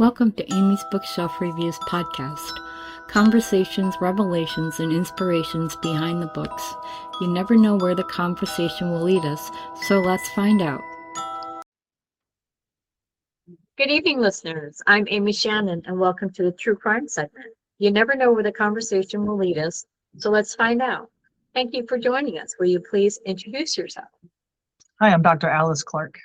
Welcome to Amy's Bookshelf Reviews podcast. Conversations, revelations, and inspirations behind the books. You never know where the conversation will lead us, so let's find out. Good evening, listeners. I'm Amy Shannon, and welcome to the True Crime segment. You never know where the conversation will lead us, so let's find out. Thank you for joining us. Will you please introduce yourself? Hi, I'm Dr. Alyce Clark.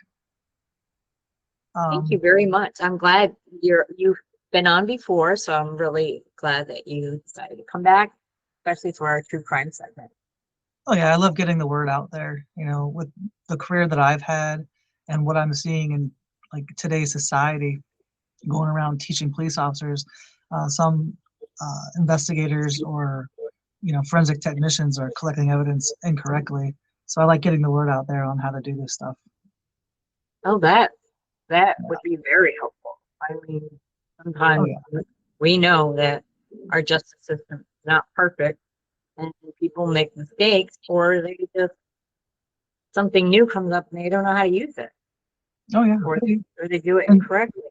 Thank you very much. I'm glad you've been on before, so I'm really glad that you decided to come back, especially for our True Crime segment. Oh yeah, I love getting the word out there, with the career that I've had and what I'm seeing in like today's society, going around teaching police officers, some investigators or, forensic technicians are collecting evidence incorrectly. So I like getting the word out there on how to do this stuff. Oh, that would be very helpful. I mean, sometimes we know that our justice system is not perfect and people make mistakes, or something new comes up and they don't know how to use it. Oh yeah. Or they do it incorrectly.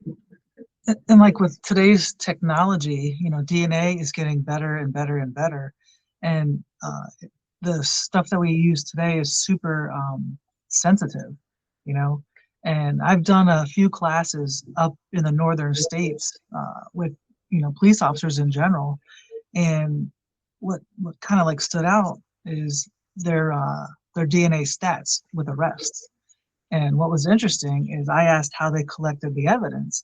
And like with today's technology, DNA is getting better and better and better. And the stuff that we use today is super sensitive, and I've done a few classes up in the northern states with, police officers in general. And what kind of like stood out is their DNA stats with arrests. And what was interesting is I asked how they collected the evidence,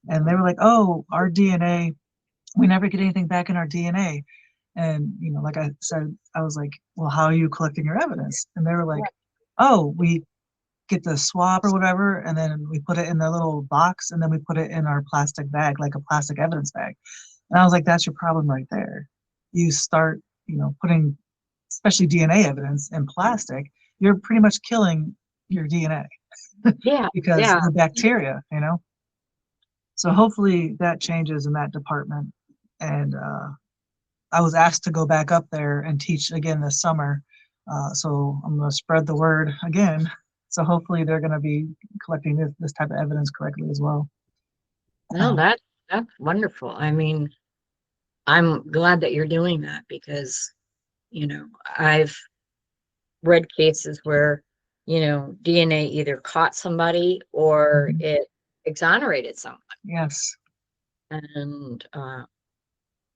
and they were like, "Oh, our DNA, we never get anything back in our DNA." And like I said, I was like, "Well, how are you collecting your evidence?" And they were like, "Oh, we get the swab or whatever, and then we put it in the little box, and then we put it in our plastic bag, like a plastic evidence bag." And I was like, "That's your problem right there. You start, putting, especially DNA evidence in plastic, you're pretty much killing your DNA." Yeah, because the bacteria, So hopefully that changes in that department. And I was asked to go back up there and teach again this summer. So I'm going to spread the word again. So hopefully they're going to be collecting this type of evidence correctly as well. No, that's wonderful. I mean, I'm glad that you're doing that because, I've read cases where, DNA either caught somebody or it exonerated someone. Yes. And,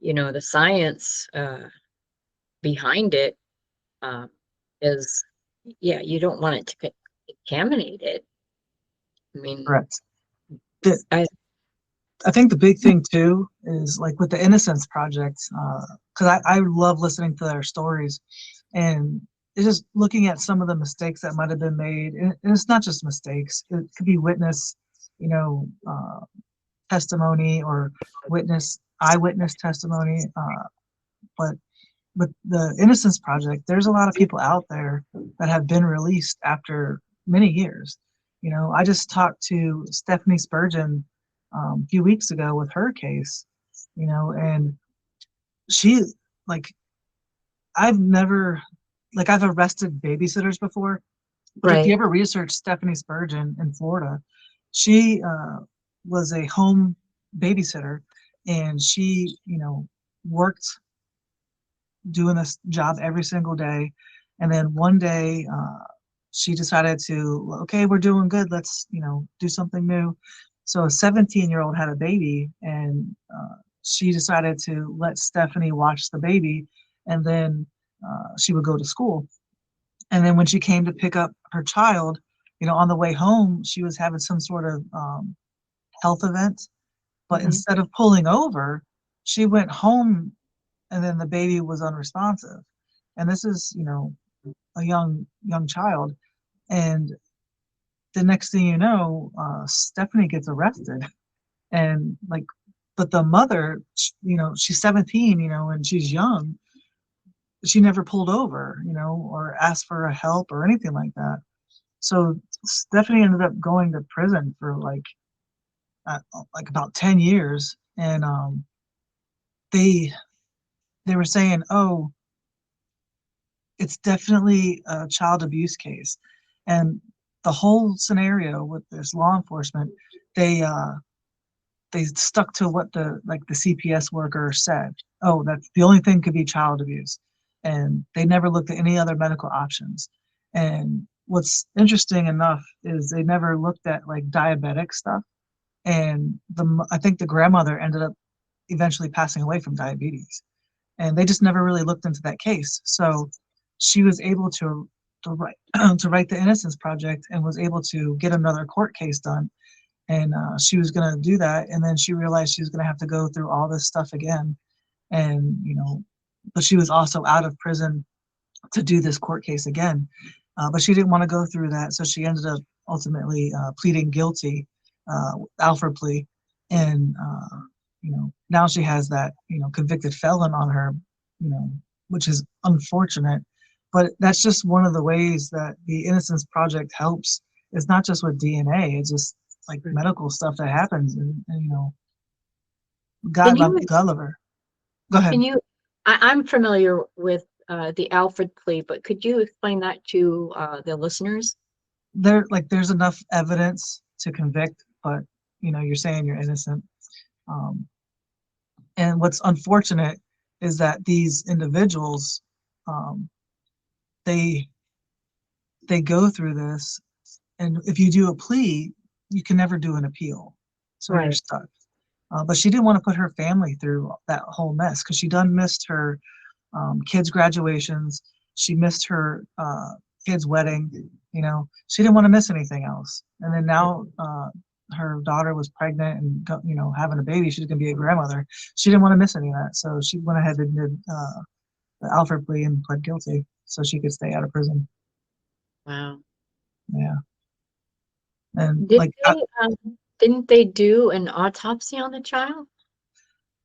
the science behind it is, you don't want it to get contaminated. I mean, correct. I think the big thing too is like with the Innocence Project, because I love listening to their stories, and it's just looking at some of the mistakes that might have been made, and it's not just mistakes. It could be witness, testimony or eyewitness testimony. But with the Innocence Project, there's a lot of people out there that have been released after many years. I just talked to Stephanie Spurgeon a few weeks ago with her case, and she, like, I've arrested babysitters before, but if you ever research Stephanie Spurgeon in Florida, she was a home babysitter, and she, worked doing this job every single day. And then one day she decided to, okay, we're doing good. Let's, do something new. So a 17-year-old had a baby, and she decided to let Stephanie watch the baby, and then she would go to school. And then when she came to pick up her child, on the way home, she was having some sort of health event. But instead of pulling over, she went home, and then the baby was unresponsive. And this is, a young child. And the next thing you know, Stephanie gets arrested. And but the mother, she's 17, and she's young. She never pulled over, or asked for help or anything like that. So Stephanie ended up going to prison for like about 10 years. And they were saying, oh, it's definitely a child abuse case. And the whole scenario with this law enforcement, they they stuck to what the CPS worker said. Oh, that's the only thing could be child abuse, and they never looked at any other medical options. And what's interesting enough is they never looked at like diabetic stuff. And I think the grandmother ended up eventually passing away from diabetes, and they just never really looked into that case. So she was able to write to write the Innocence Project and was able to get another court case done. And she was going to do that, and then she realized she was going to have to go through all this stuff again. And but she was also out of prison to do this court case again. But she didn't want to go through that, so she ended up ultimately pleading guilty, Alford plea, and now she has that convicted felon on her, which is unfortunate. But that's just one of the ways that the Innocence Project helps. It's not just with DNA; it's just like medical stuff that happens, and God love her. Go ahead. Can you? I'm familiar with the Alford plea, but could you explain that to the listeners? There's enough evidence to convict, but you're saying you're innocent. And what's unfortunate is that these individuals, they go through this, and if you do a plea, you can never do an appeal, so you're stuck. But she didn't want to put her family through that whole mess, because she done missed her kids' graduations. She missed her kid's wedding. She didn't want to miss anything else. And then now her daughter was pregnant and having a baby. She's going to be a grandmother. She didn't want to miss any of that, so she went ahead and did the Alford plea and pled guilty so she could stay out of prison. Wow. Yeah. And didn't they do an autopsy on the child?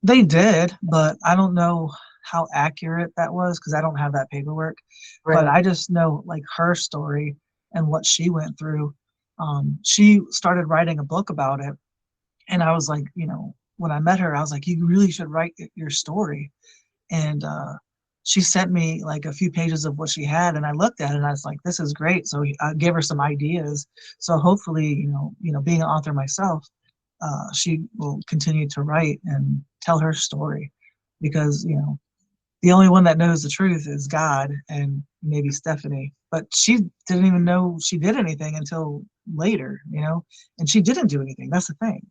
They did, but I don't know how accurate that was, because I don't have that paperwork. But I just know like her story and what she went through. She started writing a book about it, and I was like, when I met her, I was like, you really should write your story. And she sent me like a few pages of what she had, and I looked at it and I was like, this is great. So I gave her some ideas. So hopefully, being an author myself, she will continue to write and tell her story, because the only one that knows the truth is God and maybe Stephanie. But she didn't even know she did anything until later, and she didn't do anything. That's the thing.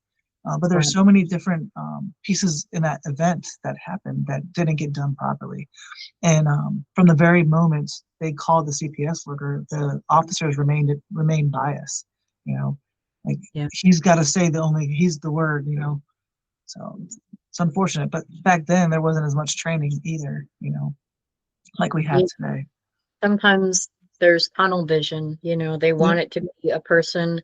But there's so many different pieces in that event that happened that didn't get done properly. And from the very moment they called the CPS worker, the officers remained biased. He's got to say he's the word. So it's unfortunate. But back then there wasn't as much training either. Like we have today. Sometimes there's tunnel vision. They want it to be a person.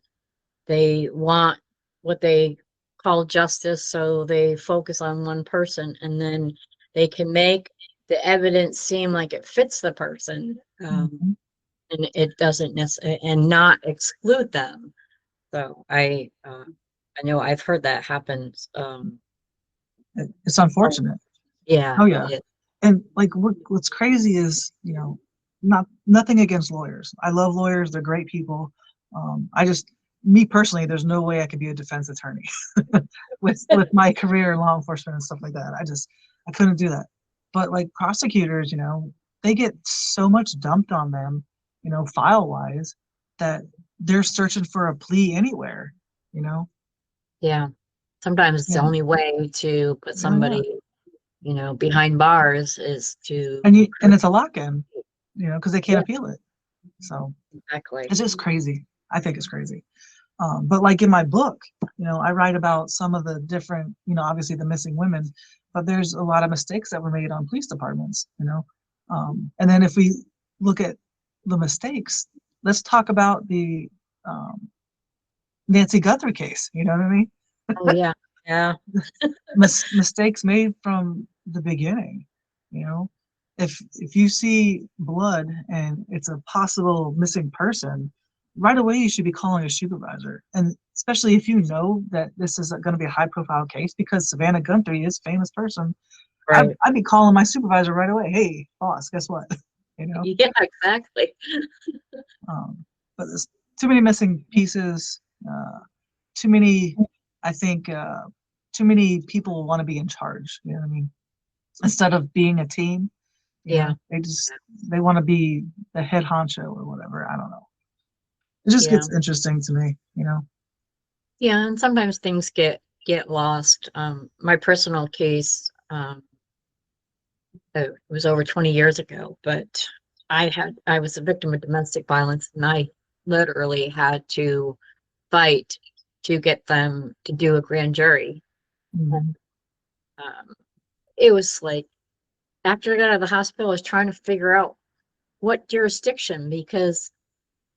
They want what they call justice, so they focus on one person, and then they can make the evidence seem like it fits the person, and it doesn't necessarily, and not exclude them. So I know I've heard that happens. It's unfortunate. Yeah. Oh yeah. And like what's crazy is nothing against lawyers. I love lawyers. They're great people. Me personally, there's no way I could be a defense attorney with my career in law enforcement and stuff like that. I couldn't do that. But like prosecutors, they get so much dumped on them, file wise, that they're searching for a plea anywhere, Yeah. Sometimes it's the only way to put somebody, behind bars is to. And it's a lock-in, because they can't appeal it. So exactly. It's just crazy. I think it's crazy. But like in my book, I write about some of the different, obviously the missing women, but there's a lot of mistakes that were made on police departments, and then if we look at the mistakes, let's talk about the Nancy Guthrie case. You know what I mean? Oh yeah, yeah. Mistakes made from the beginning. If you see blood and it's a possible missing person, right away you should be calling a supervisor, and especially if you know that this is going to be a high-profile case, because Savannah Guthrie is a famous person. Right. I'd be calling my supervisor right away. Hey, boss, guess what? Yeah, exactly. But there's too many missing pieces. Too many, I think, too many people want to be in charge. You know what I mean? Instead of being a team, Yeah. They want to be the head honcho or whatever. I don't know. It just Yeah. gets interesting to me, you know. Yeah, and sometimes things get lost. My personal case, it was over 20 years ago, but I was a victim of domestic violence, and I literally had to fight to get them to do a grand jury. Mhm. Um, it was like after I got out of the hospital, I was trying to figure out what jurisdiction, because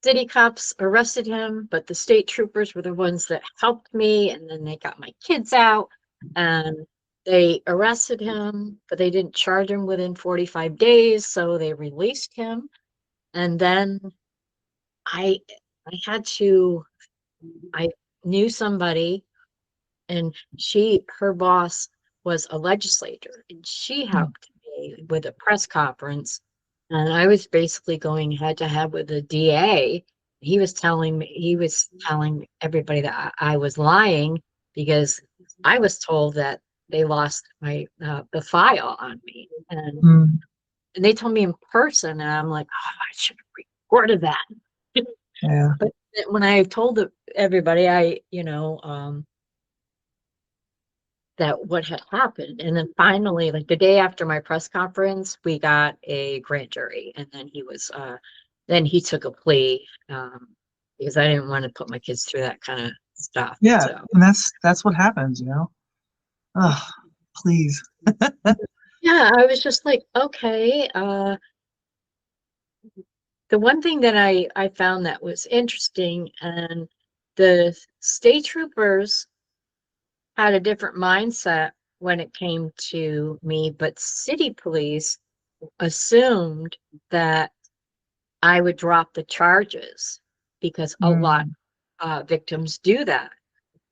city cops arrested him, but the state troopers were the ones that helped me, and then they got my kids out, and they arrested him, but they didn't charge him within 45 days, so they released him. And then I I had to I knew somebody, and her boss was a legislator, and she Mm. helped me with a press conference, and I was basically going head to head with the DA. He was telling everybody that I was lying, because I was told that they lost the file on me, Mm. and they told me in person, and I'm like, oh, I should have recorded that. Yeah. But when I told everybody, that what had happened. And then finally, like the day after my press conference, we got a grand jury, and then he took a plea, because I didn't want to put my kids through that kind of stuff. Yeah, So and that's what happens, you know. Oh, please. yeah, I was just like, okay. The one thing that I found that was interesting, and the state troopers had a different mindset when it came to me, but city police assumed that I would drop the charges, because a lot Mm. victims do that.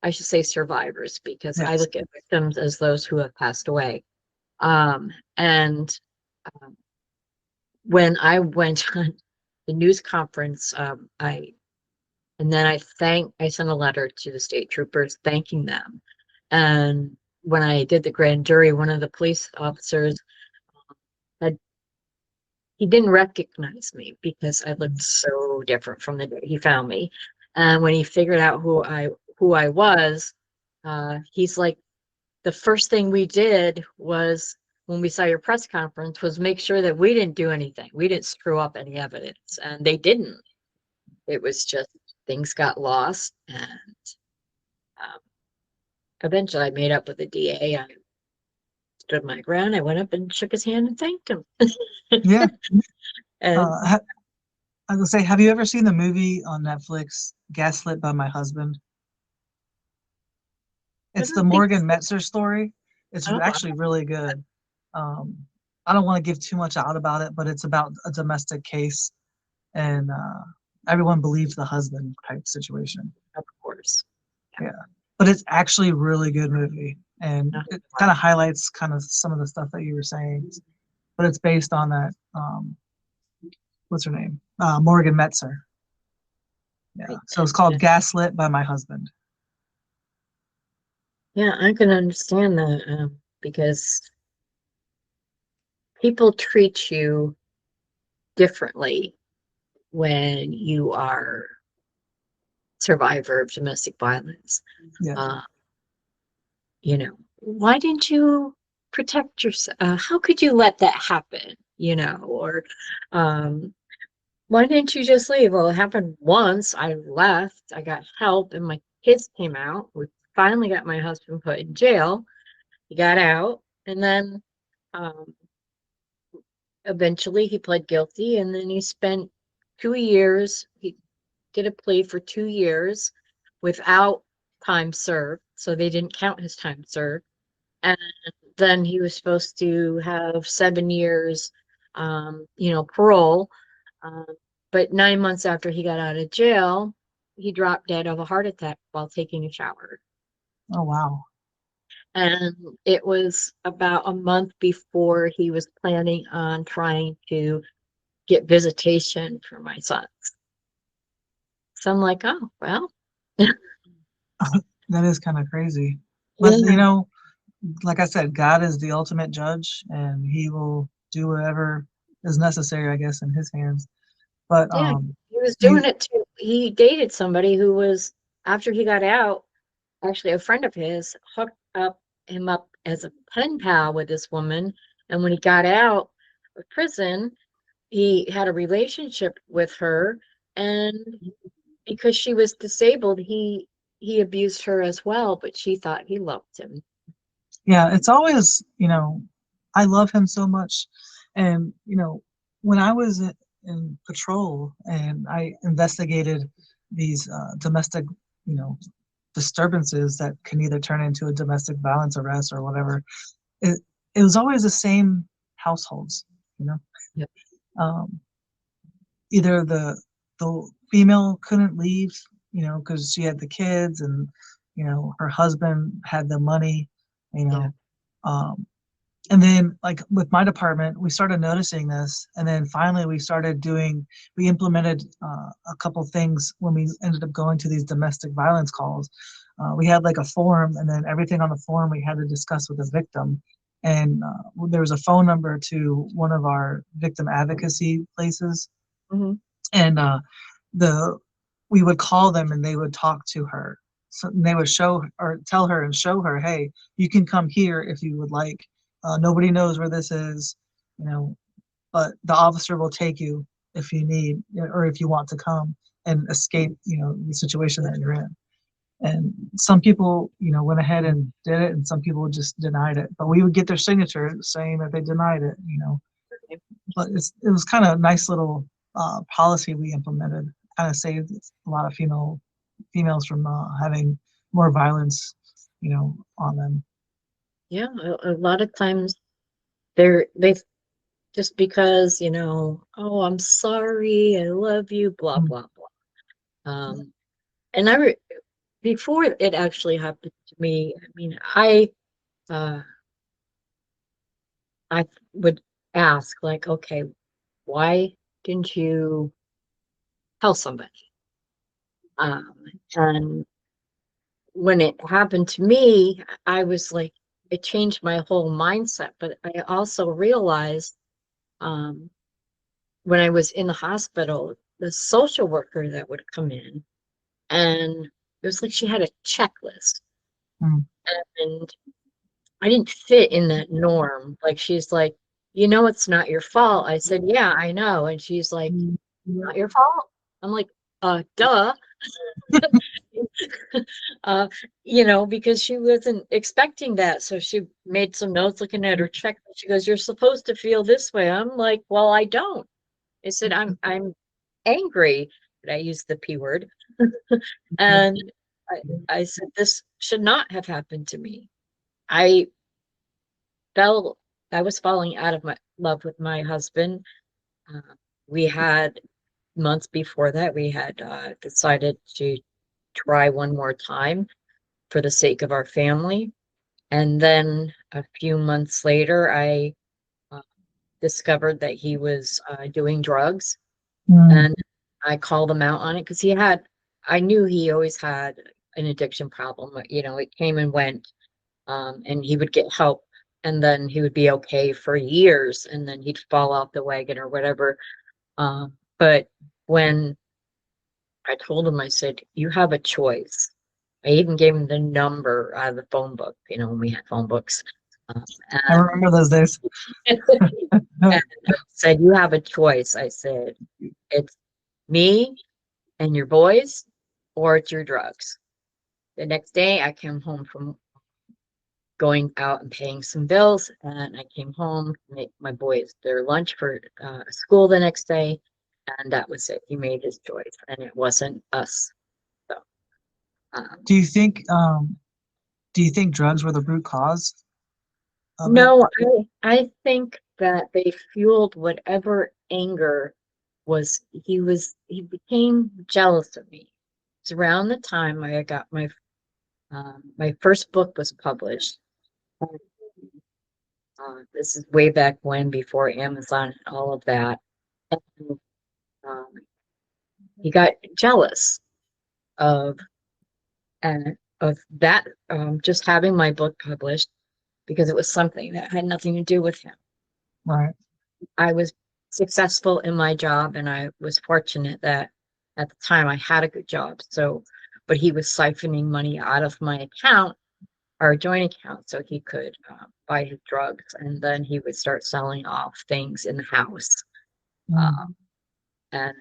I should say survivors, because I Yes. look at victims as those who have passed away. And when I went on the news conference, I sent a letter to the state troopers thanking them. And when I did the grand jury, one of the police officers had he didn't recognize me, because I looked so different from the day he found me. And when he figured out who I was, he's like, the first thing we did was, when we saw your press conference, was make sure that we didn't do anything. We didn't screw up any evidence, and they didn't. It was just things got lost, and um, eventually I made up with the DA. I stood my ground. I went up and shook his hand and thanked him. Yeah. And I was gonna say, have you ever seen the movie on Netflix, Gaslit by My Husband? I It's the don't think Morgan Metzer story. It's so. actually really good. Um, I don't want to give too much out about it, but it's about a domestic case, and everyone believes the husband type situation. Of course. Yeah, but it's actually a really good movie, and Uh, it kind of highlights kind of some of the stuff that you were saying. But it's based on that. What's her name? Morgan Metzer. Yeah. So it's called Gaslit by My Husband. Yeah, I can understand that, because people treat you differently when you are survivor of domestic violence. Yeah. Uh, why didn't you protect yourself? How could you let that happen? Or um, why didn't you just leave? Well, it happened once. I left. I got help, and my kids came out. We finally got my husband put in jail. He got out, and then um, eventually he pled guilty, and then he spent 2 years. He did a plea for 2 years without time served, so they didn't count his time served. And then he was supposed to have 7 years, parole. Um, but 9 months after he got out of jail, he dropped dead of a heart attack while taking a shower. Oh wow. And it was about a month before he was planning on trying to get visitation for my sons. So I'm like, oh, well. That is kind of crazy. But Yeah. like I said, God is the ultimate judge, and He will do whatever is necessary, I guess, in His hands. But Yeah, he was doing you, it too. He dated somebody who was, after he got out, actually a friend of his hooked him up as a pen pal with this woman. And when he got out of prison, he had a relationship with her. And because she was disabled, he abused her as well, but she thought he loved him. yeah, it's always, I love Him so much, and when I was in patrol and I investigated these domestic, you know, disturbances that can either turn into a domestic violence arrest or whatever. It it was always the same households, you know. Yep. Um, Either the female couldn't leave, because she had the kids, and her husband had the money, you Yeah. know. Um, and then, like with my department, we started noticing this, and then finally we implemented a couple things when we ended up going to these domestic violence calls. We had like a forum, and then everything on the forum we had to discuss with the victim. And there was a phone number to one of our victim advocacy places, Hmm. and the we would call them, and they would talk to her. So they would show or tell her and show her, hey, you can come here if you would like. Nobody knows where this is, you know, but the officer will take you if you need, or if you want to come and escape, the situation that you're in. And some people, went ahead and did it, and some people just denied it. But we would get their signature saying that they denied it. But it was kind of a nice little policy we implemented. Kind of saved a lot of females from having more violence, on them. Yeah, a lot of times they just because, oh, I'm sorry, I love you, blah, Mm. blah, blah. And before it actually happened to me, I mean, uh, I would ask, like, okay, why didn't you tell somebody? Um, and when it happened to me, I was like, it changed my whole mindset. But I also realized, um, when I was in the hospital, the social worker that would come in, and it was like she had a checklist, Mm. and I didn't fit in that norm. Like she's like, it's not your fault. I said, yeah, I know. And she's like, not your fault. I'm like, duh. uh, because she wasn't expecting that. So she made some notes looking at her check. She goes, you're supposed to feel this way. I'm like, well, I don't. I said, I'm angry, but I used the P word. And I said, this should not have happened to me. I fell, I was falling out of my love with my husband. Uh, we had months before that, we had decided to try one more time for the sake of our family. And then a few months later, I uh, discovered that he was doing drugs. Mm. And I called him out on it because I knew he always had an addiction problem. It came and went, and he would get help, and then he would be okay for years, and then he'd fall off the wagon or whatever. But when I told him, I said, you have a choice. I even gave him the number out of the phone book, when we had phone books. I And, remember those days. and I said, you have a choice. I said, it's me and your boys, or it's your drugs. The next day, I came home from going out and paying some bills, and I came home to make my boys their lunch for school the next day, and that was it. He made his choice, and it wasn't us. So, um, Do you think drugs were the root cause of it? no, I think that they fueled whatever anger he became jealous of me. It's around the time I got my first book was published. This is way back when, before Amazon and all of that. And, um, he got jealous of, and that, just having my book published, because it was something that had nothing to do with him. Right. I was successful in my job, and I was fortunate that at the time I had a good job. So, but he was siphoning money out of my account, our joint account, so he could buy his drugs, and then he would start selling off things in the house. Mm. And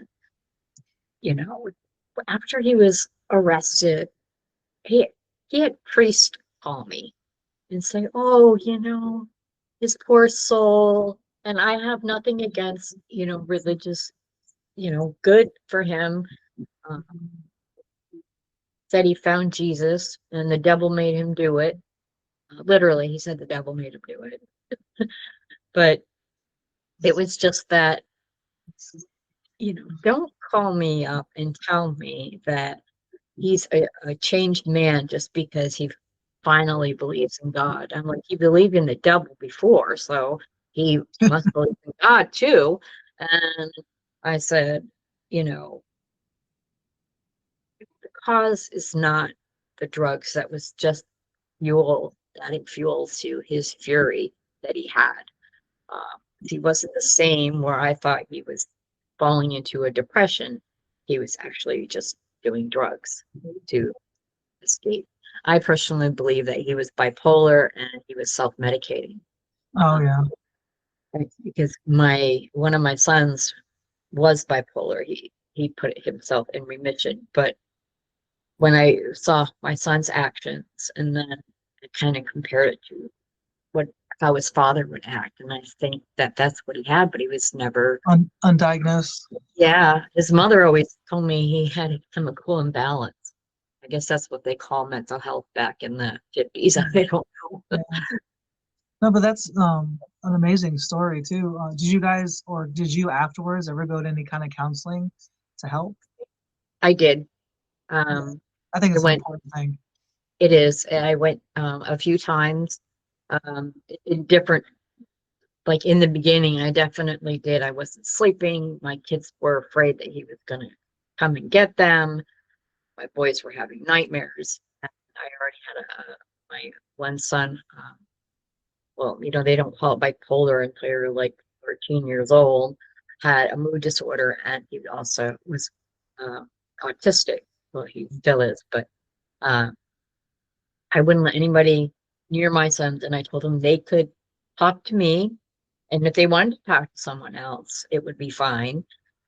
after he was arrested, he he had priests call me and say, "Oh, his poor soul." And I have nothing against, religious, good for him. Um, Said he found Jesus and the devil made him do it. Literally, he said the devil made him do it. But it was just that, don't call me up and tell me that he's a changed man just because he finally believes in God. I'm like, he believed in the devil before, so he must believe in God too. And I said, the cause is not the drugs. That was just adding fuel to his fury that he had. He wasn't the same where I thought he was falling into a depression. He was actually just doing drugs to escape. I personally believe that he was bipolar and he was self-medicating. Oh yeah. Because one of my sons was bipolar. He put himself in remission. But when I saw my son's actions, and then I kind of compared it to how his father would act, and I think that that's what he had, but he was never Undiagnosed. Yeah, his mother always told me he had a chemical imbalance. I guess that's what they call mental health back in the 50s. I don't know. Yeah. No, but that's an amazing story too. Did you afterwards ever go to any kind of counseling to help? I did. Yeah. Um, I think I it's an went, important thing. it is. I went a few times in different, like in the beginning, I definitely did. I wasn't sleeping. My kids were afraid that he was going to come and get them. My boys were having nightmares. And I already had my one son. Well, they don't call it bipolar until you're like 13 years old, had a mood disorder, and he also was uh, autistic. Well, he still is, but uh, I wouldn't let anybody near my sons, and I told them they could talk to me, and if they wanted to talk to someone else, it would be fine.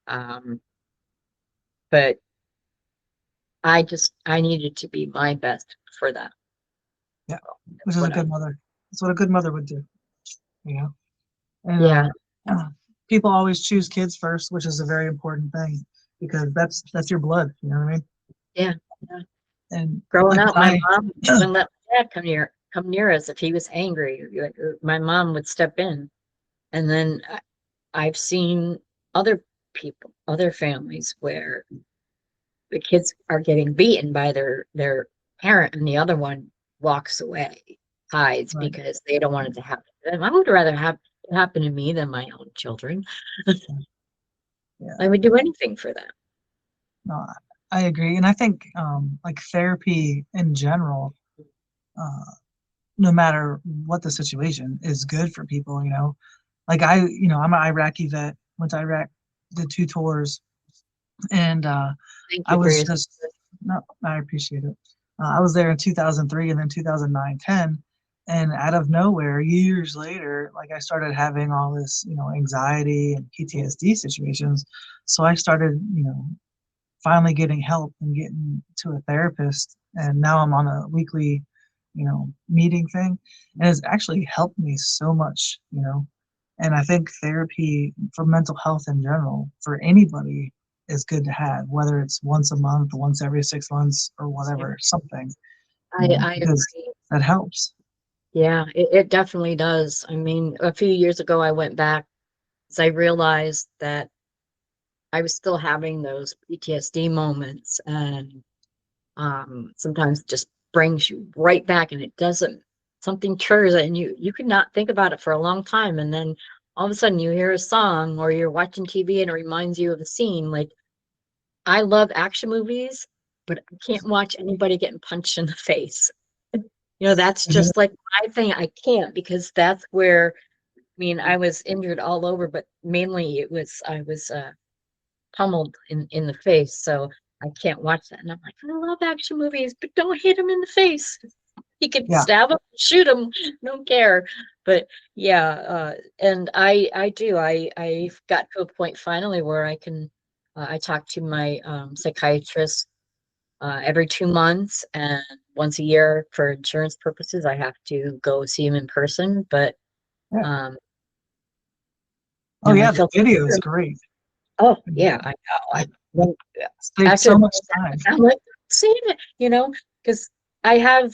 Um, but I needed to be my best for them. Yeah, So which that's is a what I, good mother. That's what a good mother would do. You know, and yeah, people always choose kids first, which is a very important thing because that's your blood. You know what I mean? yeah. Yeah. And Growing like up, my when mom wouldn't let my dad come near us if he was angry. My mom would step in, and then I've seen other people, other families where the kids are getting beaten by their parent, and the other one walks away, hides right, because they don't want it to happen to them. I would rather have it happen to me than my own children. yeah, I would do anything for them. no, I agree, and I think like therapy in general, uh, no matter what the situation, is good for people. You know, like I'm an Iraqi vet. Went to Iraq, did 2 tours, and Thank I you for was your just no, I appreciate it. I was there in 2003 and then 2009, 10, and out of nowhere, years later, like I started having all this, anxiety and PTSD situations. So I started, finally getting help and getting to a therapist, and now I'm on a weekly, meeting thing, and it's actually helped me so much, and I think therapy for mental health in general for anybody is good to have, whether it's once a month, once every 6 months, or whatever, something, I because agree. that helps. Yeah, it definitely does. I mean, a few years ago, I went back because I realized that I was still having those PTSD moments, and sometimes it just brings you right back, and it doesn't. Something triggers it, and you could not think about it for a long time, and then all of a sudden you hear a song or you're watching TV and it reminds you of a scene. Like I love action movies, but I can't watch anybody getting punched in the face. That's just like my thing. I can't, because that's where, I mean, I was injured all over, but mainly I was pummeled in the face. So I can't watch that. And I'm like, I love action movies, but don't hit him in the face. You can Yeah. stab him, shoot him, don't care. But yeah, and I do. I've got to a point finally where I talk to my psychiatrist every 2 months, and once a year for insurance purposes, I have to go see him in person. But Yeah. no, Yeah, I the felt video is great. Oh yeah, I know. Saves so much time. I'm like seeing it, because I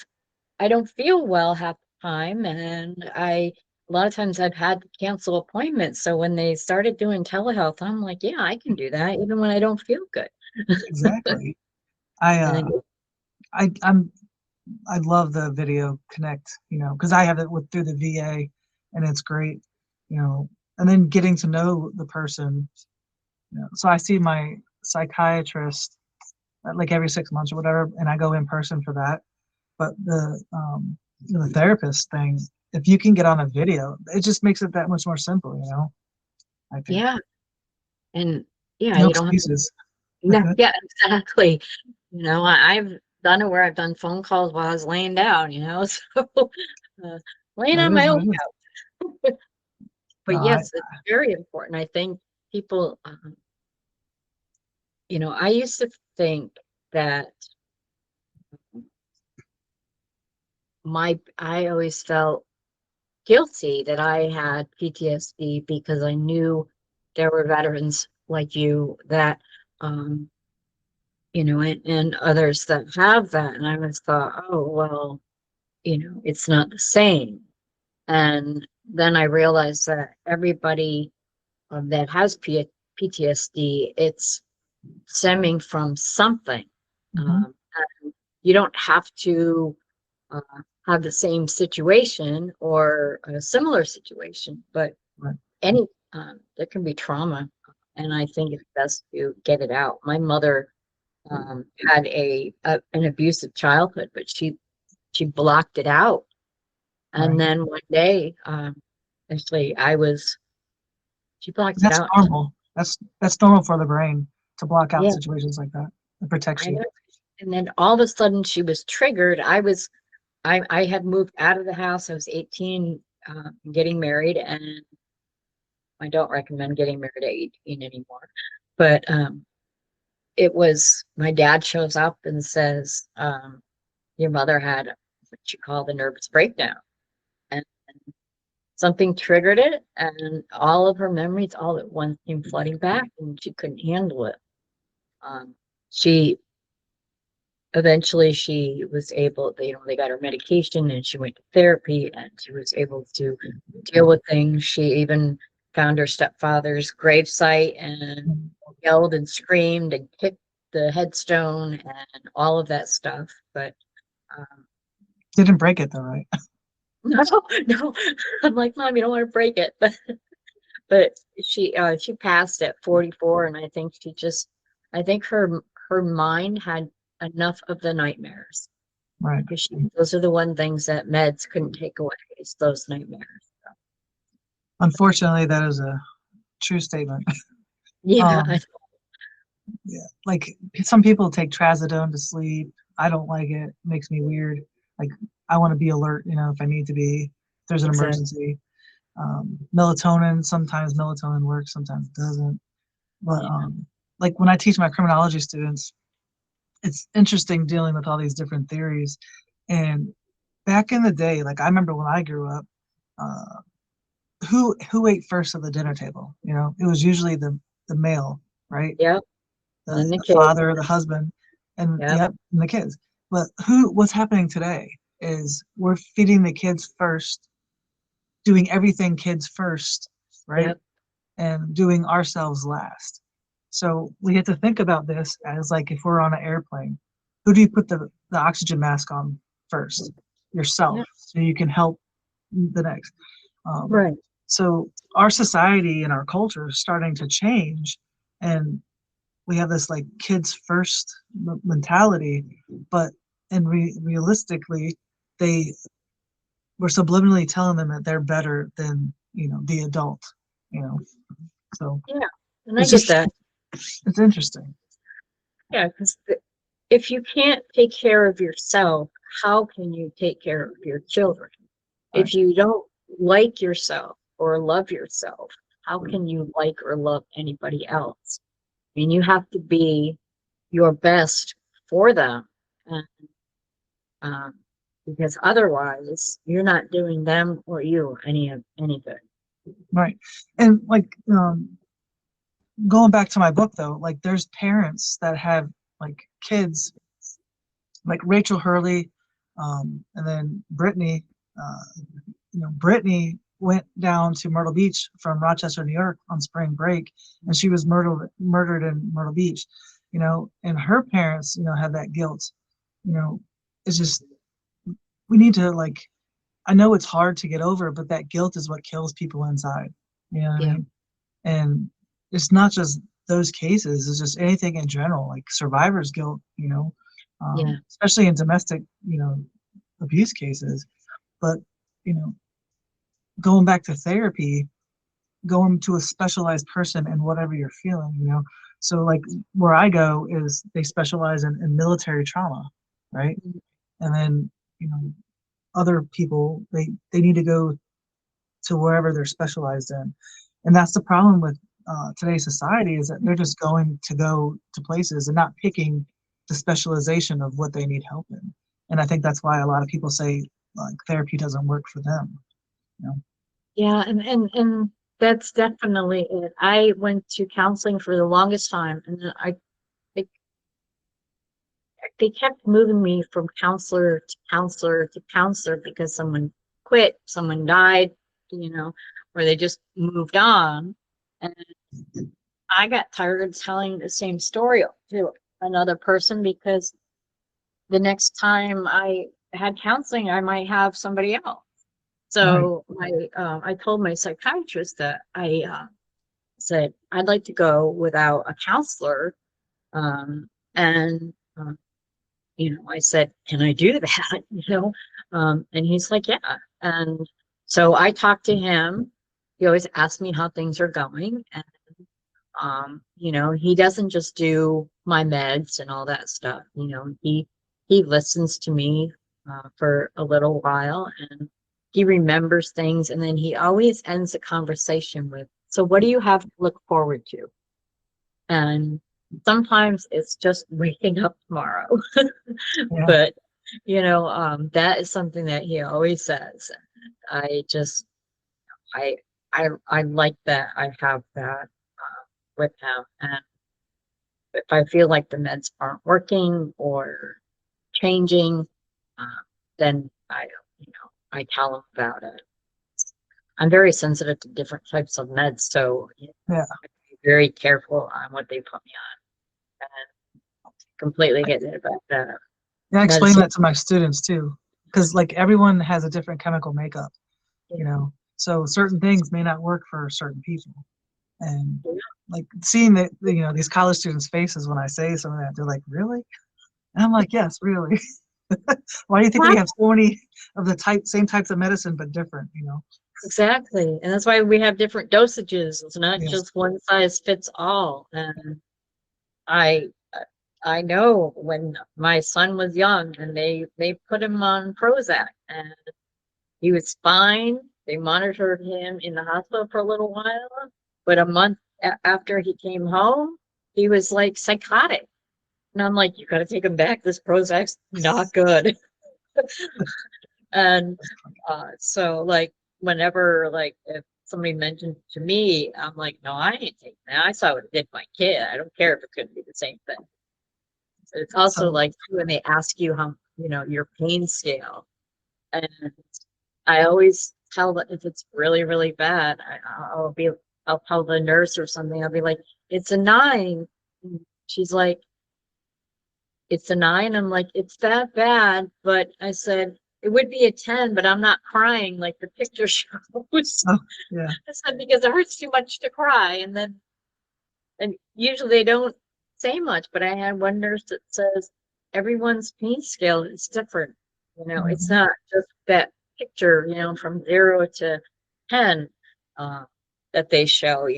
don't feel well half the time, and a lot of times I've had to cancel appointments. So when they started doing telehealth, I'm like, yeah, I can do that even when I don't feel good. Exactly. And then, I love the video connect, because I have it through the VA, and it's great, and then getting to know the person. So I see my psychiatrist like every 6 months or whatever, and I go in person for that. But the therapist thing, if you can get on a video, it just makes it that much more simple, I think. yeah, and yeah, No you don't have to. excuses. No, yeah, exactly. I've done it where I've done phone calls while I was laying down, so laying That on is my what own it is. couch. No, But yes, it's very important. I think people, I used to think that I always felt guilty that I had PTSD because I knew there were veterans like you that, um, and others that have that. And I always thought, oh, well, it's not the same. And then I realized that everybody that has PTSD, it's stemming from something. mhm, And you don't have to uh, have the same situation or a similar situation, but right. any there can be trauma, and I think it's best to get it out. My mother had an abusive childhood, but she blocked it out, and Right. then one day, actually, she blocked it That's out. normal. That's normal for the brain to block out Yeah, situations like that. It protects I you. know. And then all of a sudden, she was triggered. I had moved out of the house. I was 18, getting married, and I don't recommend getting married at 18 anymore. But it was my dad shows up and says, your mother had what you call the nervous breakdown. And something triggered it, and all of her memories all at once came flooding back, and she couldn't handle it. She Eventually she was able, they got her medication, and she went to therapy, and she was able to deal with things. She even found her stepfather's gravesite and Mhm. yelled and screamed and kicked the headstone and all of that stuff. But um, Didn't break it though, right? no, no, I'm like, Mom, you don't want to break it. But she passed at 44, and I think her mind had enough of the nightmares. Right. Because those are the one things that meds couldn't take away, is those nightmares. Unfortunately, that is a true statement. Yeah, Um, yeah. Like some people take trazodone to sleep. I don't like it. It makes me weird. Like I want to be alert, if I need to be. If there's an exactly. emergency. Melatonin, sometimes melatonin works, sometimes it doesn't. But Yeah. like when I teach my criminology students, it's interesting dealing with all these different theories. And back in the day, like I remember when I grew up, uh, who ate first at the dinner table? It was usually the male, right? Yep. The, And the the kids. father, the husband, and Yep. yep, and the kids. But what's happening today is we're feeding the kids first, doing everything kids first, right? Yep. And doing ourselves last. So we have to think about this as like if we're on an airplane, who do you put the oxygen mask on first? Yourself, Yep. so you can help the next. Um, Right. so our society and our culture is starting to change, and we have this like kids first mentality, but realistically, we're subliminally telling them that they're better than, the adult, you know. So Yeah, and I it's get just, that. it's interesting. Yeah, because if you can't take care of yourself, how can you take care of your children? Right. If you don't like yourself or love yourself, how can you like or love anybody else? I mean, you have to be your best for them. And, um, because otherwise, you're not doing them or you any good. Right. And like, going back to my book though, like there's parents that have like kids like Rachel Hurley, and then Brittany. Brittany went down to Myrtle Beach from Rochester, New York on spring break, and she was murdered in Myrtle Beach. And her parents, had that guilt. It's just, we need to, like, I know it's hard to get over, but that guilt is what kills people inside. You know what I Yeah. mean? And it's not just those cases, it's just anything in general, like survivor's guilt, Yeah. especially in domestic, abuse cases. But, you know, going back to therapy, going to a specialized person in whatever you're feeling, So like where I go is they specialize in military trauma, right? Mhm. And then, other people, they need to go to wherever they're specialized in. And that's the problem with today's society, is that they're just going to places and not picking the specialization of what they need help in. And I think that's why a lot of people say like therapy doesn't work for them. You know? Yeah, and that's definitely it. I went to counseling for the longest time, and then they, they kept moving me from counselor to counselor to counselor because someone quit, someone died, or they just moved on. And I got tired of telling the same story to another person because the next time I had counseling, I might have somebody else. Right. So I told my psychiatrist that I said I'd like to go without a counselor, and I said, "Can I do that?" And he's like, "Yeah." And so I talked to him. He always asks me how things are going, and he doesn't just do my meds and all that stuff. He listens to me for a little while, and he remembers things, and then he always ends the conversation with, "So what do you have to look forward to?" And sometimes it's just waking up tomorrow. Yeah. But that is something that he always says. I just I I like that I have that with him. And if I feel like the meds aren't working or changing, uh, then I tell him about it. I'm very sensitive to different types of meds, so Yeah. I be very careful on what they put me on, and completely get it about that. Yeah, I explain Medicine. that to my students too, because like everyone has a different chemical makeup, so certain things may not work for certain people. And like seeing that, these college students' faces when I say some of that, they're like, really? And I'm like, yes, really. Why do you think we have so many of the same types of medicine, but different, Exactly. And that's why we have different dosages. It's not Yes. just one size fits all. And I I know when my son was young and they put him on Prozac and he was fine. They monitored him in the hospital for a little while, but a month after he came home, he was like psychotic. And I'm like, you got to take him back. This Prozac's not good. And so like whenever like if somebody mentioned to me, I'm like, no, I ain't taking that. I saw what it did to my kid. I don't care if it couldn't be the same thing. So it's also So, like when they ask you how your pain scale, and I always tell that if it's really really bad, I'll tell the nurse or something. I'll be like, it's a 9. She's like, it's a 9. I'm like, it's that bad, but I said it would be a 10, but I'm not crying like the picture shows. yeah. I said because it hurts too much to cry, and usually they don't say much, but I had one nurse that says everyone's pain scale is different. It's Mhm. not just that picture, from 0 to 10 uh, that they show,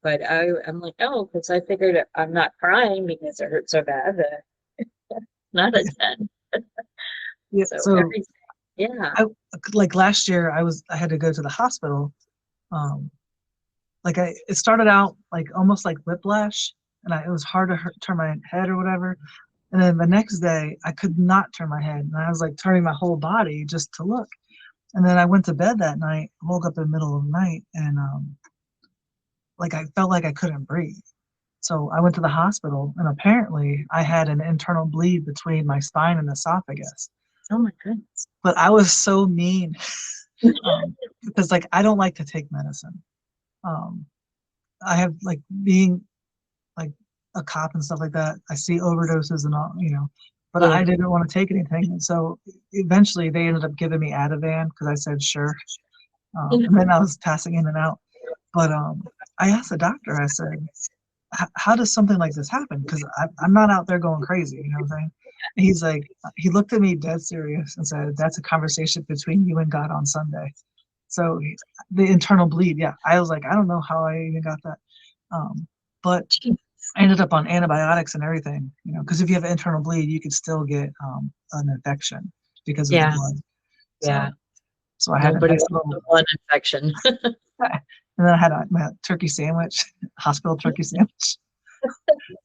But I'm like, oh, because I figured I'm not crying because it hurt so bad that not a 10. Yeah. So So everything, yeah, I like last year I had to go to the hospital. Um, it started out like almost like whiplash, and it was hard to turn my head or whatever. And then the next day I could not turn my head, and I was like turning my whole body just to look. And then I went to bed that night, woke up in the middle of the night, and like I felt like I couldn't breathe. So I went to the hospital, and apparently I had an internal bleed between my spine and esophagus. oh my goodness. But I was so mean because like I don't like to take medicine. Um, I have like being like a cop and stuff like that. I see overdoses and all, but Yeah. I didn't want to take anything. And so eventually they ended up giving me Ativan because I said sure. And then I was passing in and out. But I asked the doctor, I said, how does something like this happen? Because I'm not out there going crazy, you know what I'm saying? And he's like, he looked at me dead serious and said, that's a conversation between you and God on Sunday. So the internal bleed, yeah. I was like, I don't know how I even got that. But I ended up on antibiotics and everything, because if you have internal bleed, you could still get an infection because of the Yeah, blood. yeah. So I had a Nobody nice wants little, a blood infection. and then I had my turkey sandwich, hospital turkey sandwich.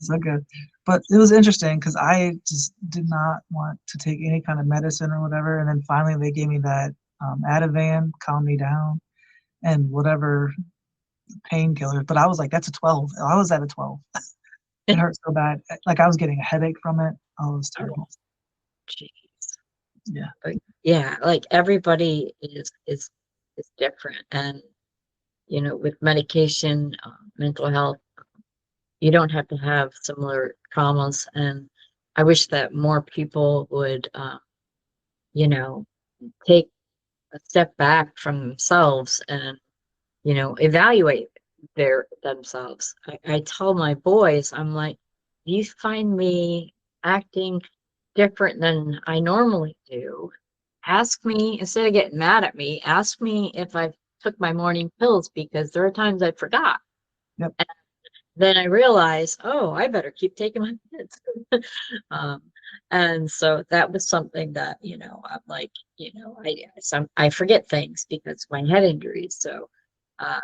So good. But it was interesting because I just did not want to take any kind of medicine or whatever. And then finally they gave me that Ativan, calm me down, and whatever painkillers. But I was like, that's a 12. I was at a 12. It hurt so bad. Like I was getting a headache from it. Oh, it was terrible. Jeez. Yeah. But yeah, like everybody is different, and with medication, mental health, you don't have to have similar traumas. And I wish that more people would, you know, take a step back from themselves and evaluate themselves. I tell my boys, I'm like, you find me acting different than I normally do. Ask me, instead of getting mad at me, ask me if I took my morning pills, because there are times I forgot. Yep. Then I realize, oh, I better keep taking my meds. um, and so that was something that, I'm like, I forget things because of my head injuries. So uh,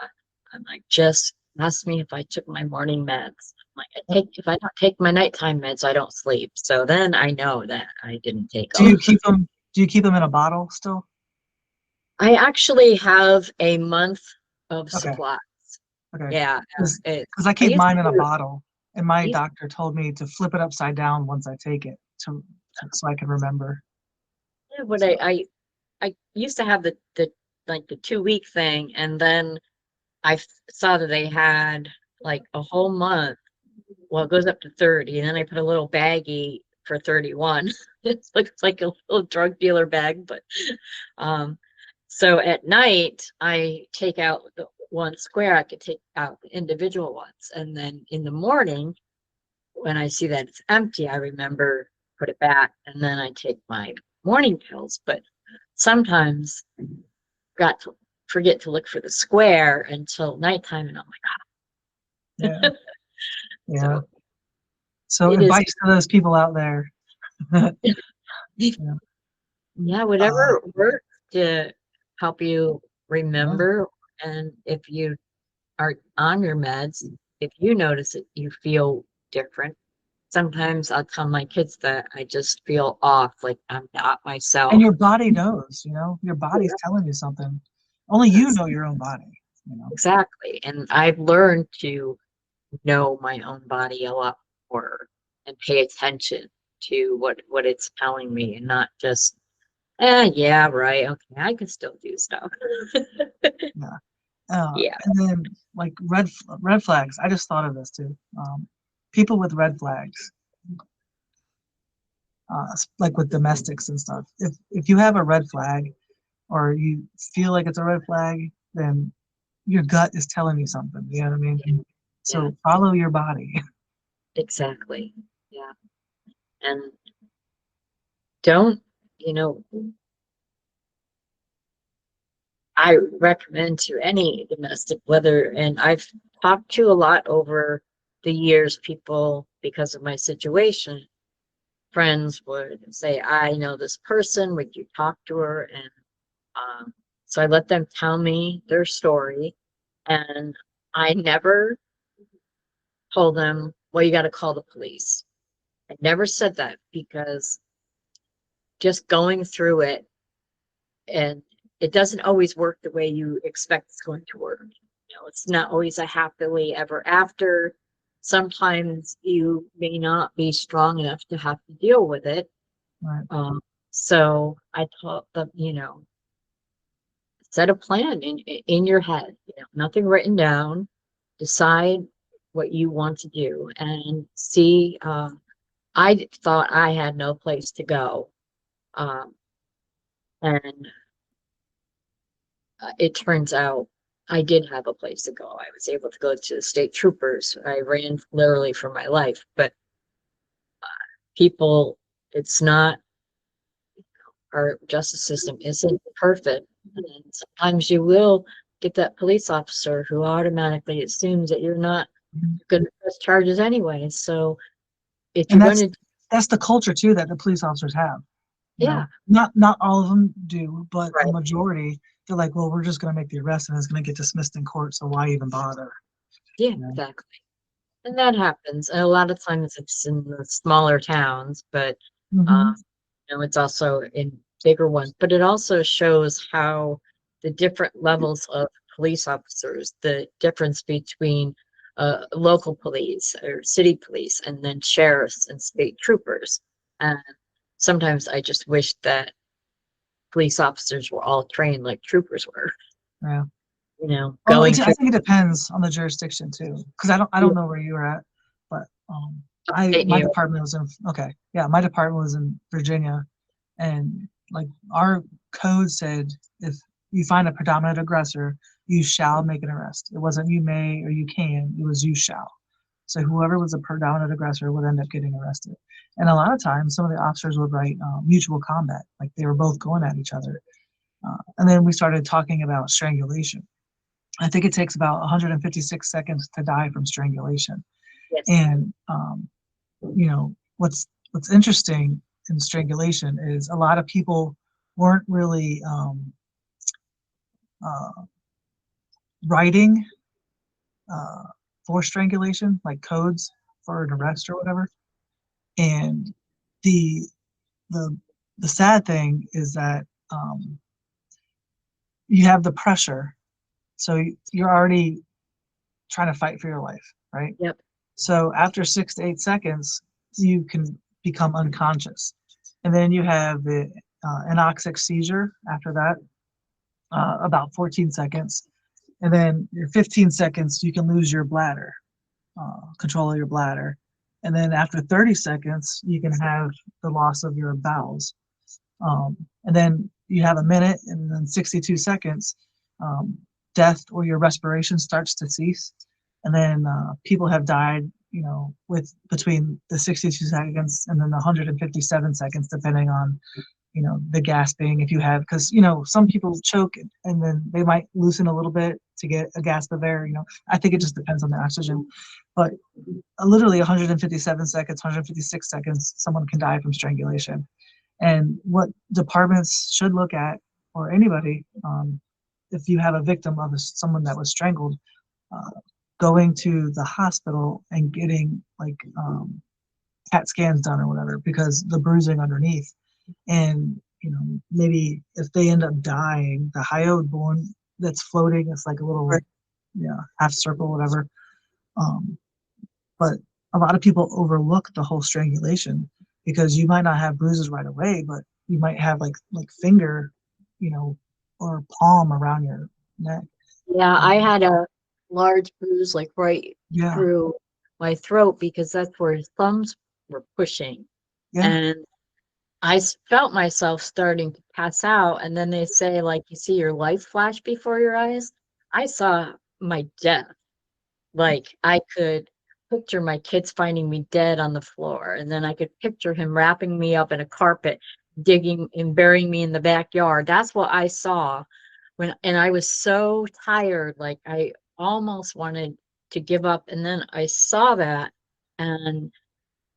I'm like, just ask me if I took my morning meds. I'm like, if I don't take my nighttime meds, I don't sleep. So then I know that I didn't take Do them. you keep them? Do you keep them in a bottle still? I actually have a month of Okay. supplies. Okay. Yeah, Because I I keep used mine in a to. bottle, and I my used doctor told me to flip it upside down once I take it so I can remember. to, what So I used to have the like the 2 week thing, and then saw that they had like a whole month. Well, it goes up to 30, and then I put a little baggie for 31. It looks like a little drug dealer bag, but um, so at night I take out the one square. I could take out the individual ones, and then in the morning when I see that it's empty, I remember put it back, and then I take my morning pills. But sometimes got to forget to look for the square until nighttime, and I'm yeah, like, yeah. so So it is. advice to those people out there. Yeah. Yeah, Uh, whatever works to help you yeah. remember. And if you are on your meds, if you notice that you feel different, sometimes I'll tell my kids that I just feel off, like I'm not And myself. your body knows, your body's telling you something. Only you Yes, know your own body. exactly. And I've learned to know my own body a lot more and pay attention to what it's telling me, and not just, yeah, right, okay, I can still do stuff. Yeah. Yeah. And then like red flags. I just thought of this too. People with red flags, like with domestics and stuff. If you have a red flag or you feel like it's a red flag, then your gut is telling you something. You know what I mean? Yeah. So follow your body. exactly. Yeah. And don't, you know, I recommend to any domestic, whether, and I've talked to a lot over the years, people, because of my situation, friends would say, I know this person, would you talk to her? And so I let them tell me their story. And I never told them, well, you got to call the police. I never said that because just going through it, and it doesn't always work the way you expect it's going to work. It's not always a happily ever after. Sometimes you may not be strong enough to have to deal with it. Right. So I taught them, set a plan in your head, nothing written down. Decide what you want to do and see. I thought I had no place to go. Um, and it turns out I did have a place to go. I was able to go to the state troopers. I ran literally for my life, but people, it's not, our justice system isn't perfect. And sometimes you will get that police officer who automatically assumes that you're not Mhm. going to press charges anyway. So if And you're going to, that's the culture too that the police officers have. yeah, Not all of them do, but a right. majority, they're like, well, we're just going to make the arrest and it's going to get dismissed in court, so why even bother? Yeah, You know? exactly. And that happens. And a lot of times it's in the smaller towns, but Mm-hmm. it's also in bigger ones. But it also shows how the different levels of police officers, the difference between local police or city police, and then sheriffs and state troopers. And sometimes I just wish that police officers were all trained like troopers were, Yeah. Well, going I through think it depends on the jurisdiction too, because I don't know where you were at, but upstate New my York. department was in okay, yeah, my department was in Virginia, and like our code said, if you find a predominant aggressor, you shall make an arrest. It wasn't you may or you can, it was you shall. So whoever was a predominant aggressor would end up getting arrested. And a lot of times, some of the officers would write mutual combat, like they were both going at each other. And then we started talking about strangulation. I think it takes about 156 seconds to die from strangulation. Yes. And what's interesting in strangulation is a lot of people weren't really uh, writing uh, for strangulation, like codes for an arrest or whatever. And the the the sad thing is that you have the pressure, so you're already trying to fight for your life, right? Yep. So after 6 to 8 seconds, you can become unconscious. And then you have the anoxic seizure after that, about 14 seconds. And then your 15 seconds, you can lose your bladder, control of your bladder. And then after 30 seconds, you can have the loss of your bowels. And then you have a minute, and then 62 seconds, um, death or your respiration starts to cease. And then people have died, with between the 62 seconds and then the 157 seconds, depending on, the gasping. If you have, because, some people choke and then they might loosen a little bit to get a gasp of air. I think it just depends on the oxygen. But literally 157 seconds, 156 seconds, someone can die from strangulation. And what departments should look at, or anybody, if you have a victim of someone that was strangled, uh, going to the hospital and getting like CAT scans done or whatever, because the bruising underneath, and maybe if they end up dying, the hyoid bone that's floating, it's like a little, Right. yeah, half circle, whatever. Um, but a lot of people overlook the whole strangulation because you might not have bruises right away, but you might have like finger, you know, or palm around your neck. Yeah, I Um, had a large bruise like right yeah, through my throat because that's where his thumbs were pushing. yeah, And felt myself starting to pass out. And then they say, like, you see your life flash before your eyes. I saw my death. Like I could picture my kids finding me dead on the floor, and then I could picture him wrapping me up in a carpet, digging and burying me in the backyard. That's what I saw and I was so tired, like I almost wanted to give up. And then I saw that, and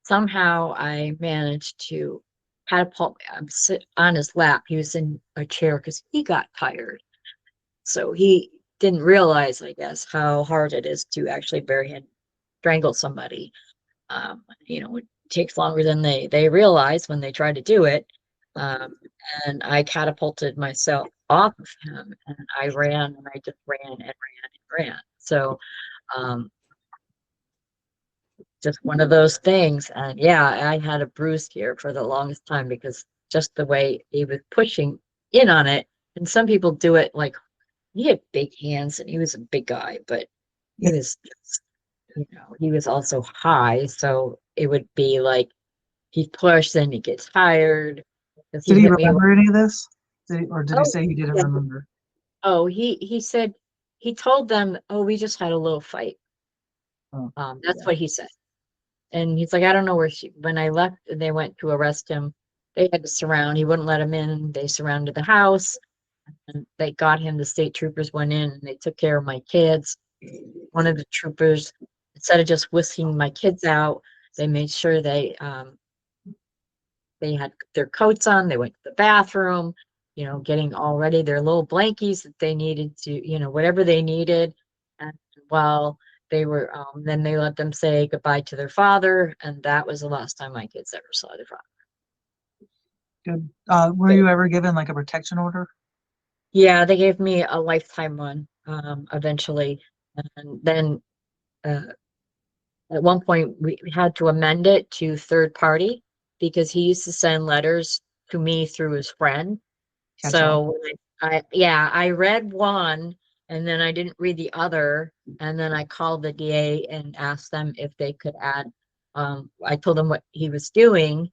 somehow I managed to catapult sit on his lap. He was in a chair because he got tired. So he didn't realize, I guess, how hard it is to actually bury and strangle somebody. It takes longer than they realize when they try to do it. Um, and I catapulted myself off of him, and I ran, and I just ran and ran and ran. So, um, just one of those things. And yeah, I had a bruise here for the longest time because just the way he was pushing in on it. And some people do it like he had big hands, and he was a big guy, but he was just, he was also high. So it would be like he pushed, then he gets tired because Did he he hit me. remember any of this? Or did he Oh, say he didn't yeah. remember? Oh, he said he told them, "Oh, we just had a little fight." Oh, That's yeah. what he said. And he's like, "I don't know where she." When I left, and they went to arrest him. They had to surround. He wouldn't let him in. They surrounded the house, and they got him. The state troopers went in, and they took care of my kids. One of the troopers, instead of just whisking my kids out, they made sure they had their coats on. They went to the bathroom, getting all ready, their little blankies that they needed to, whatever they needed. And while they were, then they let them say goodbye to their father. And that was the last time my kids ever saw their father. Good. Were you ever given like a protection order? Yeah, they gave me a lifetime one, eventually. And then at one point we had to amend it to third party because he used to send letters to me through his friend. Catch all. So I read one, and then I didn't read the other, and then I called the DA and asked them if they could add. I told them what he was doing,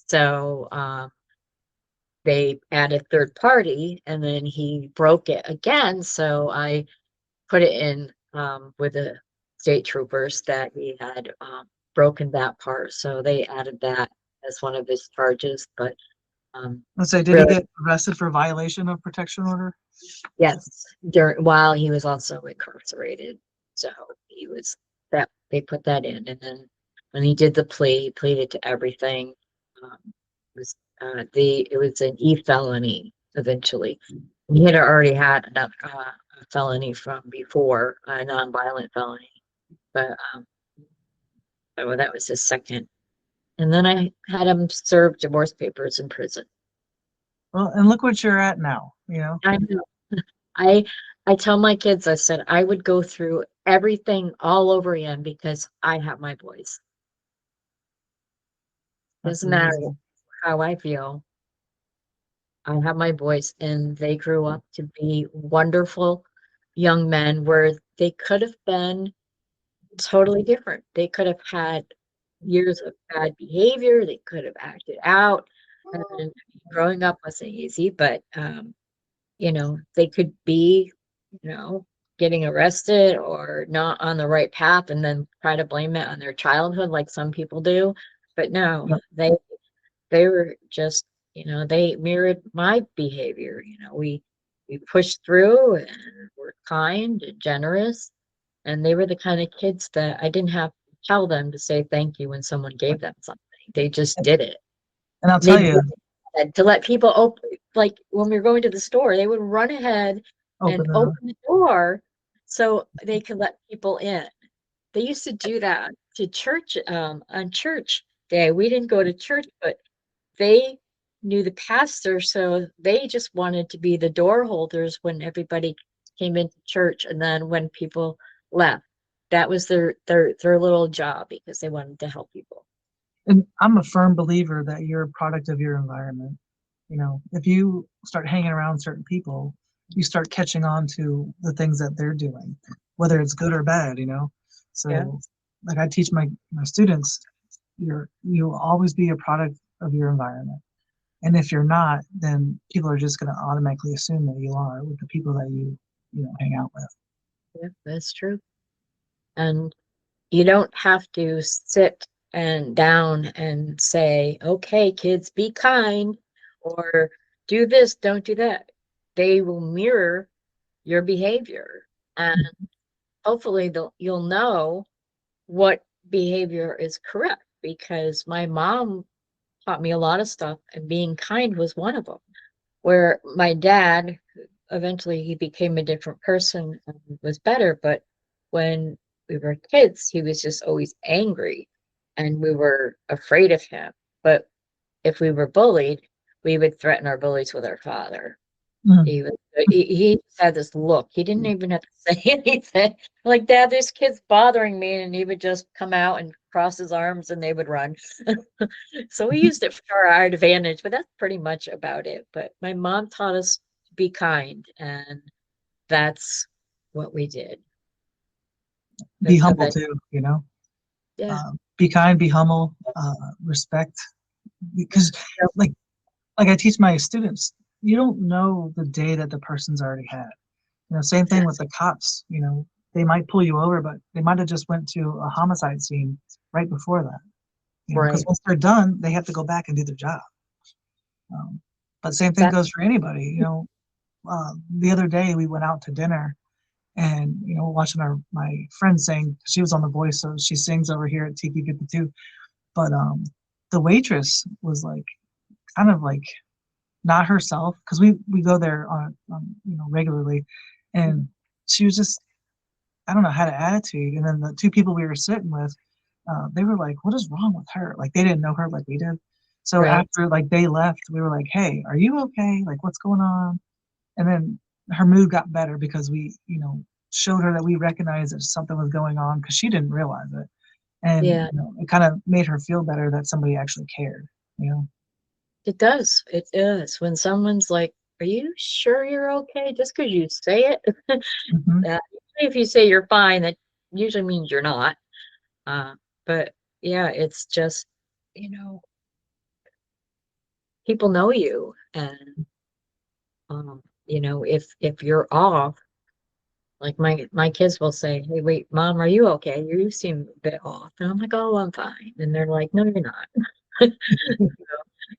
so they added third party, and then he broke it again. So I put it in with the state troopers that he had broken that part. So they added that as one of his charges, but. Let's say, did he Really, get arrested for violation of protection order? yes, while he was also incarcerated. So he was that they put that in, and then when he did the plea, he pleaded to everything. It was it was an felony eventually. He had already had a felony from before, a nonviolent felony, but so that was his second. And then I had him serve divorce papers in prison. Well, and look what you're at now, you know? I know. I I tell my kids, I said I would go through everything all over again because I have my boys. That's Doesn't matter amazing. how I feel. I have my boys, and they grew up to be wonderful young men where they could have been totally different. They could have had years of bad behavior. They could have acted out. And growing up wasn't easy, but they could be, you know, getting arrested or not on the right path and then try to blame it on their childhood like some people do. But no, Yep. they were just, they mirrored my behavior. We pushed through and were kind and generous. And they were the kind of kids that I didn't have to tell them to say thank you when someone gave them something. They just did it. And I'll tell They'd you, to let people open, like when we were going to the store, they would run ahead and open the door. open the door so they could let people in. They used to do that to church, on church day. We didn't go to church, but they knew the pastor, so they just wanted to be the door holders when everybody came into church, and then when people left, that was their little job because they wanted to help people. And I'm a firm believer that you're a product of your environment. You know, if you start hanging around certain people, you start catching on to the things that they're doing, whether it's good or bad, you know. Yeah. So like I teach my students, you'll always be a product of your environment. And if you're not, then people are just gonna automatically assume that you are with the people that you hang out with. Yeah, that's true. And you don't have to sit and down and say, okay, kids, be kind, or do this, don't do that. They will mirror your behavior, and hopefully you'll know what behavior is correct, because my mom taught me a lot of stuff, and being kind was one of them. Where my dad, eventually he became a different person and was better, but when we were kids, he was just always angry and we were afraid of him. But if we were bullied, we would threaten our bullies with our father. Mhm. He just had this look. He didn't even have to say anything. Like, Dad, this kid's bothering me, and he would just come out and cross his arms and they would run. So we used it for our advantage, but that's pretty much about it. But my mom taught us to be kind, and that's what we did. Be That's the humble best. too, you know. Yeah. Be kind, be humble, respect, because Yep. like I teach my students, you don't know the day that the person's already had. You know, same thing with Yes. the cops. You know, they might pull you over, but they might have just went to a homicide scene right before that. You know, because Right. once they're done, they have to go back and do their job. But same thing That, goes for anybody. You know, the other day we went out to dinner, and you know, watching my friend sing. She was on The Voice, so she sings over here at Tiki 52. But the waitress was like kind of like not herself, because we go there on you know, regularly, and she was just, I don't know, had an attitude. And then the two people we were sitting with, they were like, "What is wrong with her?" Like they didn't know her like we did. So right. after like they left, we were like, "Hey, are you okay? Like what's going on?" And then her mood got better because we, you know, showed her that we recognized that something was going on, because she didn't realize it. And Yeah, you know, it kind of made her feel better that somebody actually cared. You know. it does. It does. When someone's like, are you sure you're okay? Just because you say it. Hmm. If you say you're fine, that usually means you're not. Uh, but yeah, it's just, you know, people know you, and you know, if you're off, like my kids will say, "Hey, wait, Mom, are you okay? You seem a bit off." And I'm like, "Oh, I'm fine." And they're like, "No, you're not."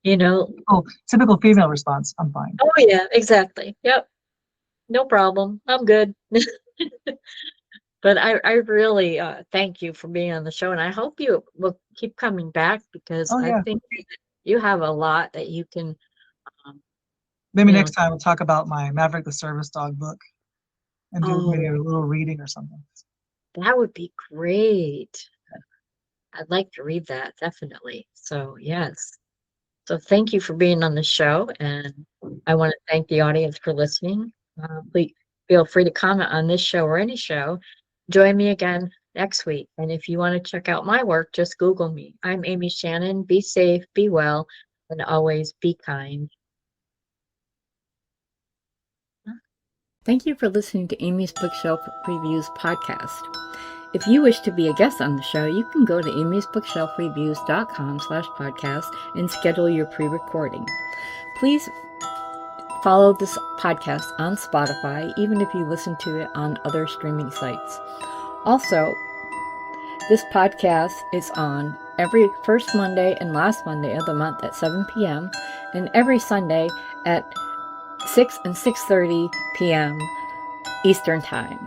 You know, Typical female response. I'm fine. oh yeah, exactly. Yep, no problem. I'm good. But I really thank you for being on the show, and I hope you will keep coming back, because Oh I yeah. think you have a lot that you can, um, Maybe you next know, time we'll talk about my Maverick the Service Dog book and do maybe oh, a little reading or something. that would be great. I'd like to read that, definitely. So, yes. So, thank you for being on the show, and I want to thank the audience for listening. Please feel free to comment on this show or any show. Join me again next week. And if you want to check out my work, just Google me. I'm Amy Shannon. Be safe, be well, and always be kind. Thank you for listening to Amy's Bookshelf Reviews podcast. If you wish to be a guest on the show, you can go to amysbookshelfreviews.com/podcast and schedule your pre-recording. Please follow this podcast on Spotify, even if you listen to it on other streaming sites. Also, this podcast is on every first Monday and last Monday of the month at 7 p.m. and every Sunday at 6 and 6:30 p.m. Eastern Time.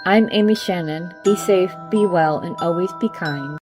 I'm Amy Shannon. Be safe, be well, and always be kind.